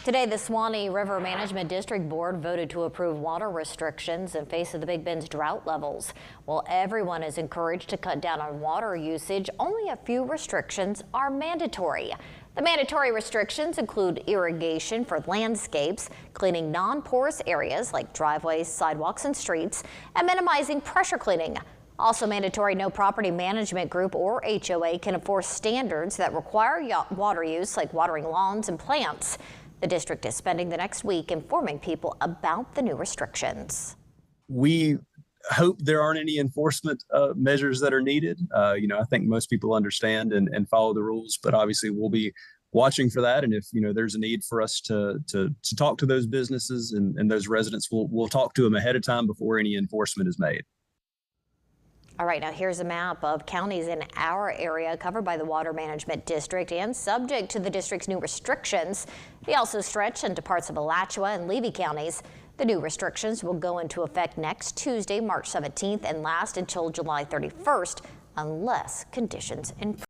Today, the Suwannee River Management District Board voted to approve water restrictions in face of the Big Bend's drought levels. While everyone is encouraged to cut down on water usage, only a few restrictions are mandatory. The mandatory restrictions include irrigation for landscapes, cleaning non-porous areas like driveways, sidewalks, and streets, and minimizing pressure cleaning. Also mandatory, no property management group or HOA can enforce standards that require water use, like watering lawns and plants. The district is spending the next week informing people about the new restrictions. We hope there aren't any enforcement measures that are needed. I think most people understand and follow the rules, but obviously we'll be watching for that. And if there's a need for us to talk to those businesses and those residents, we'll talk to them ahead of time before any enforcement is made. All right, now here's a map of counties in our area covered by the Water Management District and subject to the district's new restrictions. They also stretch into parts of Alachua and Levy counties. The new restrictions will go into effect next Tuesday, March 17th, and last until July 31st, unless conditions improve.